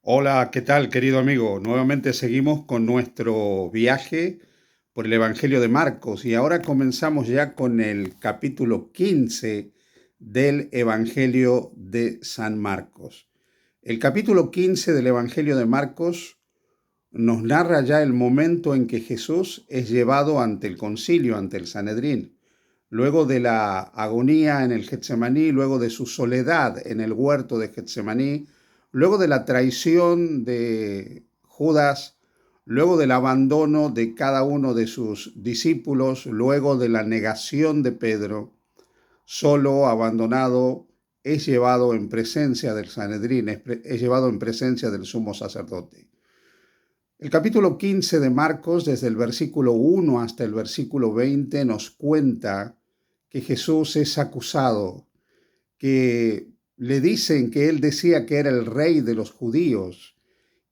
Hola, ¿qué tal, querido amigo? Nuevamente seguimos con nuestro viaje por el Evangelio de Marcos y ahora comenzamos ya con el capítulo 15 del Evangelio de San Marcos. El capítulo 15 del Evangelio de Marcos nos narra ya el momento en que Jesús es llevado ante el concilio, ante el Sanedrín, luego de la agonía en el Getsemaní, luego de su soledad en el huerto de Getsemaní, luego de la traición de Judas, luego del abandono de cada uno de sus discípulos, luego de la negación de Pedro, solo, abandonado, es llevado en presencia del Sanedrín, es llevado en presencia del sumo sacerdote. El capítulo 15 de Marcos, desde el versículo 1 hasta el versículo 20, nos cuenta que Jesús es acusado, que le dicen que él decía que era el rey de los judíos,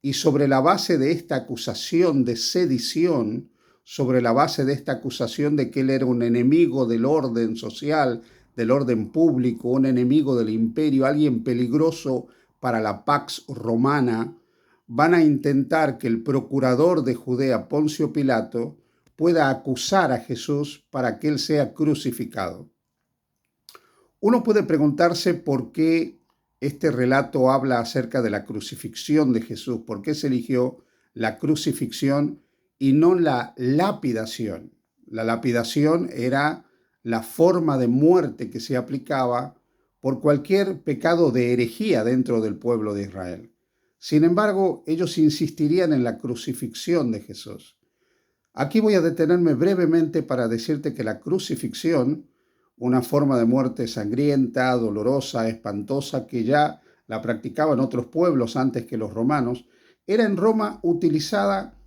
y sobre la base de esta acusación de sedición, sobre la base de esta acusación de que él era un enemigo del orden social, del orden público, un enemigo del imperio, alguien peligroso para la pax romana, van a intentar que el procurador de Judea, Poncio Pilato, pueda acusar a Jesús para que él sea crucificado. Uno puede preguntarse por qué este relato habla acerca de la crucifixión de Jesús, por qué se eligió la crucifixión y no la lapidación. La lapidación era la forma de muerte que se aplicaba por cualquier pecado de herejía dentro del pueblo de Israel. Sin embargo, ellos insistirían en la crucifixión de Jesús. Aquí voy a detenerme brevemente para decirte que la crucifixión, una forma de muerte sangrienta, dolorosa, espantosa, que ya la practicaban otros pueblos antes que los romanos, era en Roma utilizada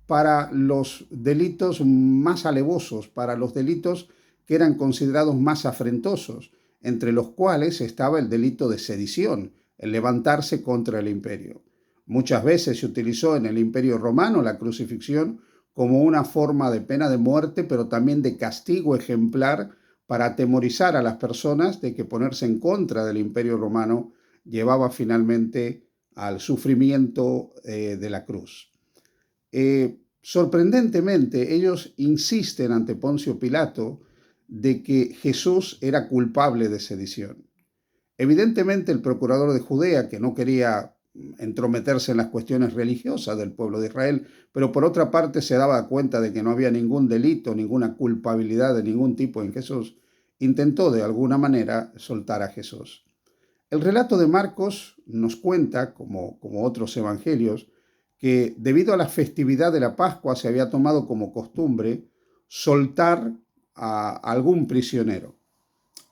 para los delitos más alevosos, para los delitos que eran considerados más afrentosos, entre los cuales estaba el delito de sedición, el levantarse contra el imperio. Muchas veces se utilizó en el imperio romano la crucifixión como una forma de pena de muerte, pero también de castigo ejemplar para atemorizar a las personas de que ponerse en contra del imperio romano llevaba finalmente al sufrimiento de la cruz. Sorprendentemente, ellos insisten ante Poncio Pilato de que Jesús era culpable de sedición. Evidentemente, el procurador de Judea, que no quería entrometerse en las cuestiones religiosas del pueblo de Israel, pero por otra parte se daba cuenta de que no había ningún delito, ninguna culpabilidad de ningún tipo en Jesús, intentó de alguna manera soltar a Jesús. El relato de Marcos nos cuenta, como otros evangelios, que debido a la festividad de la Pascua se había tomado como costumbre soltar a algún prisionero.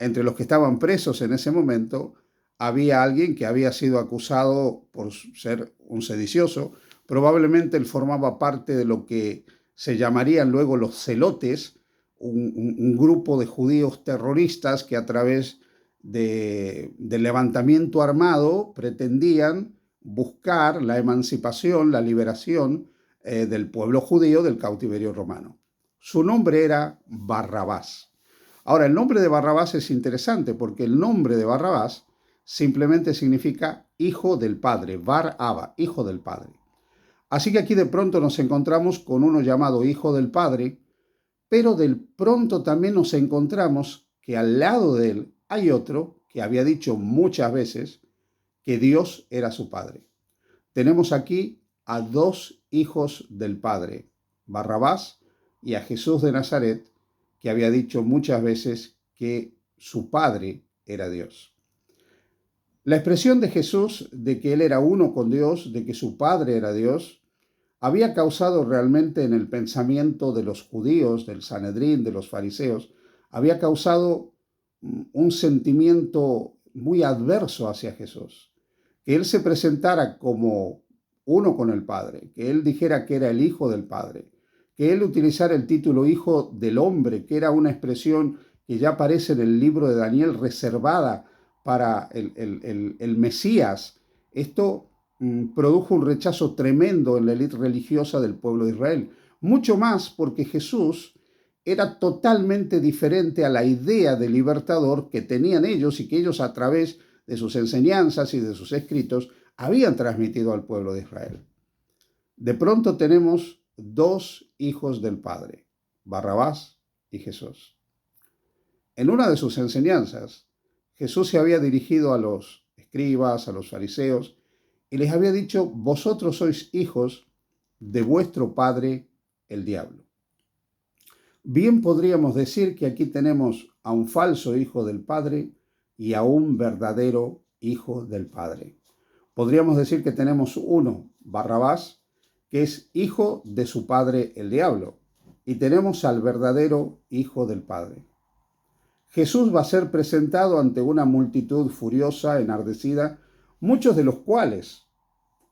Entre los que estaban presos en ese momento había alguien que había sido acusado por ser un sedicioso. Probablemente él formaba parte de lo que se llamarían luego los celotes, un grupo de judíos terroristas que a través del levantamiento armado pretendían buscar la emancipación, la liberación del pueblo judío del cautiverio romano. Su nombre era Barrabás. Ahora, el nombre de Barrabás es interesante porque el nombre de Barrabás simplemente significa hijo del padre, Bar Abba, hijo del padre. Así que aquí de pronto nos encontramos con uno llamado hijo del padre, pero del pronto también nos encontramos que al lado de él hay otro que había dicho muchas veces que Dios era su padre. Tenemos aquí a dos hijos del padre, Barrabás y a Jesús de Nazaret, que había dicho muchas veces que su padre era Dios. La expresión de Jesús de que él era uno con Dios, de que su padre era Dios, había causado realmente en el pensamiento de los judíos, del Sanedrín, de los fariseos, había causado un sentimiento muy adverso hacia Jesús. Que él se presentara como uno con el Padre, que él dijera que era el Hijo del Padre, que él utilizara el título Hijo del Hombre, que era una expresión que ya aparece en el libro de Daniel reservada para el Mesías. Esto produjo un rechazo tremendo en la élite religiosa del pueblo de Israel. Mucho más porque Jesús era totalmente diferente a la idea de libertador que tenían ellos y que ellos a través de sus enseñanzas y de sus escritos habían transmitido al pueblo de Israel. De pronto tenemos dos hijos del Padre, Barrabás y Jesús. En una de sus enseñanzas, Jesús se había dirigido a los escribas, a los fariseos, y les había dicho: vosotros sois hijos de vuestro padre el diablo. Bien podríamos decir que aquí tenemos a un falso hijo del Padre y a un verdadero hijo del Padre. Podríamos decir que tenemos uno, Barrabás, que es hijo de su padre el diablo, y tenemos al verdadero hijo del Padre. Jesús va a ser presentado ante una multitud furiosa, enardecida, muchos de los cuales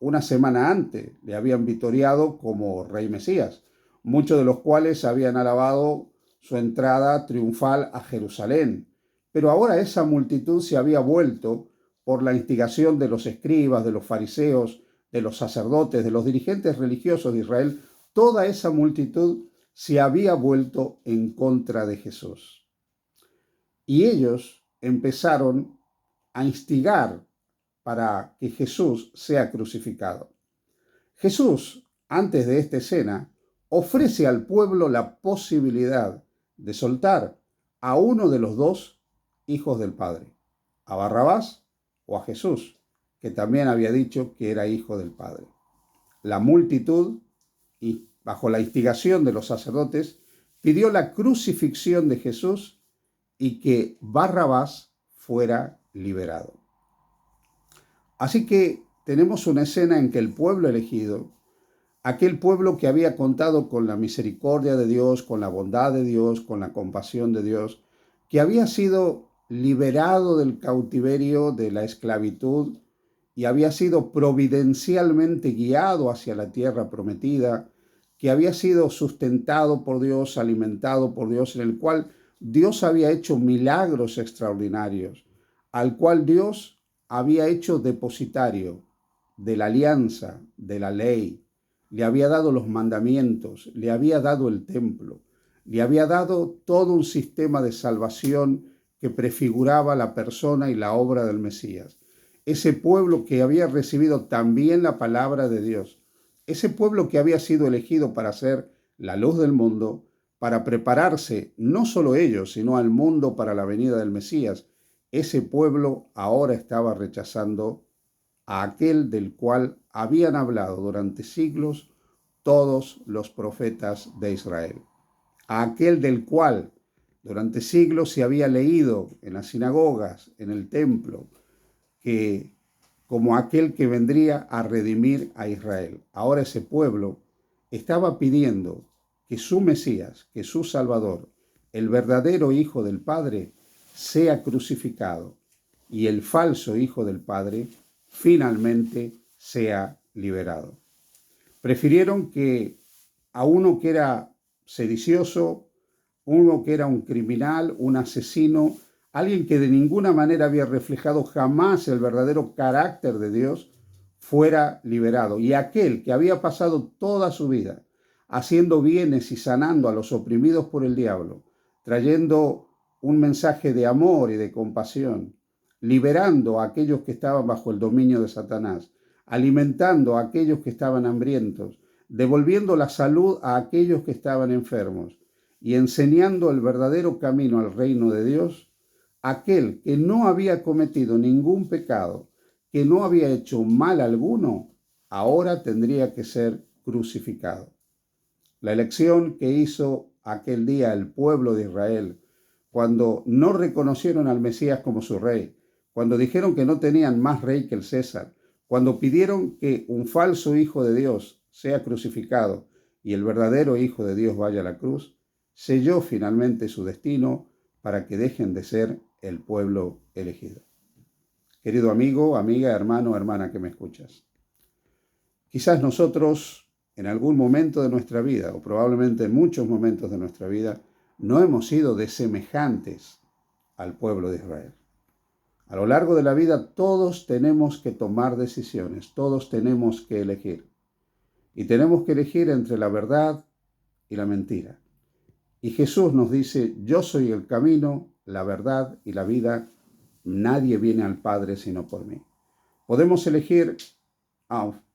una semana antes le habían vitoriado como rey Mesías, muchos de los cuales habían alabado su entrada triunfal a Jerusalén. Pero ahora esa multitud se había vuelto, por la instigación de los escribas, de los fariseos, de los sacerdotes, de los dirigentes religiosos de Israel, toda esa multitud se había vuelto en contra de Jesús. Y ellos empezaron a instigar para que Jesús sea crucificado. Jesús, antes de esta escena, ofrece al pueblo la posibilidad de soltar a uno de los dos hijos del Padre, a Barrabás o a Jesús, que también había dicho que era hijo del Padre. La multitud, y bajo la instigación de los sacerdotes, pidió la crucifixión de Jesús y que Barrabás fuera liberado. Así que tenemos una escena en que el pueblo elegido, aquel pueblo que había contado con la misericordia de Dios, con la bondad de Dios, con la compasión de Dios, que había sido liberado del cautiverio, de la esclavitud, y había sido providencialmente guiado hacia la tierra prometida, que había sido sustentado por Dios, alimentado por Dios, en el cual Dios había hecho milagros extraordinarios, al cual Dios había hecho depositario de la alianza, de la ley, le había dado los mandamientos, le había dado el templo, le había dado todo un sistema de salvación que prefiguraba la persona y la obra del Mesías. Ese pueblo que había recibido también la palabra de Dios, ese pueblo que había sido elegido para ser la luz del mundo, para prepararse no solo ellos, sino al mundo para la venida del Mesías, ese pueblo ahora estaba rechazando a aquel del cual habían hablado durante siglos todos los profetas de Israel, a aquel del cual durante siglos se había leído en las sinagogas, en el templo, que como aquel que vendría a redimir a Israel. Ahora ese pueblo estaba pidiendo que su Mesías, que su Salvador, el verdadero Hijo del Padre, sea crucificado y el falso Hijo del Padre finalmente sea liberado. Prefirieron que a uno que era sedicioso, uno que era un criminal, un asesino, alguien que de ninguna manera había reflejado jamás el verdadero carácter de Dios, fuera liberado. Y aquel que había pasado toda su vida haciendo bienes y sanando a los oprimidos por el diablo, trayendo un mensaje de amor y de compasión, liberando a aquellos que estaban bajo el dominio de Satanás, alimentando a aquellos que estaban hambrientos, devolviendo la salud a aquellos que estaban enfermos y enseñando el verdadero camino al reino de Dios, aquel que no había cometido ningún pecado, que no había hecho mal alguno, ahora tendría que ser crucificado. La elección que hizo aquel día el pueblo de Israel, cuando no reconocieron al Mesías como su rey, cuando dijeron que no tenían más rey que el César, cuando pidieron que un falso hijo de Dios sea crucificado y el verdadero hijo de Dios vaya a la cruz, selló finalmente su destino para que dejen de ser el pueblo elegido. Querido amigo, amiga, hermano, hermana que me escuchas, quizás nosotros en algún momento de nuestra vida, o probablemente en muchos momentos de nuestra vida, no hemos sido desemejantes al pueblo de Israel. A lo largo de la vida todos tenemos que tomar decisiones, todos tenemos que elegir. Y tenemos que elegir entre la verdad y la mentira. Y Jesús nos dice: yo soy el camino, la verdad y la vida. Nadie viene al Padre sino por mí. Podemos elegir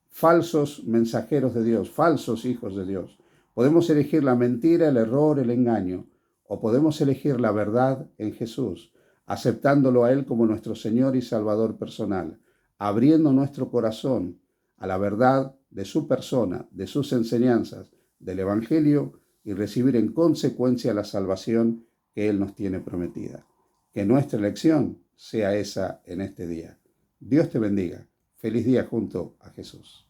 falsos mensajeros de Dios, falsos hijos de Dios. Podemos elegir la mentira, el error, el engaño, o podemos elegir la verdad en Jesús, aceptándolo a Él como nuestro Señor y Salvador personal, abriendo nuestro corazón a la verdad de su persona, de sus enseñanzas, del Evangelio, y recibir en consecuencia la salvación que Él nos tiene prometida. Que nuestra elección sea esa en este día. Dios te bendiga. Feliz día junto a Jesús.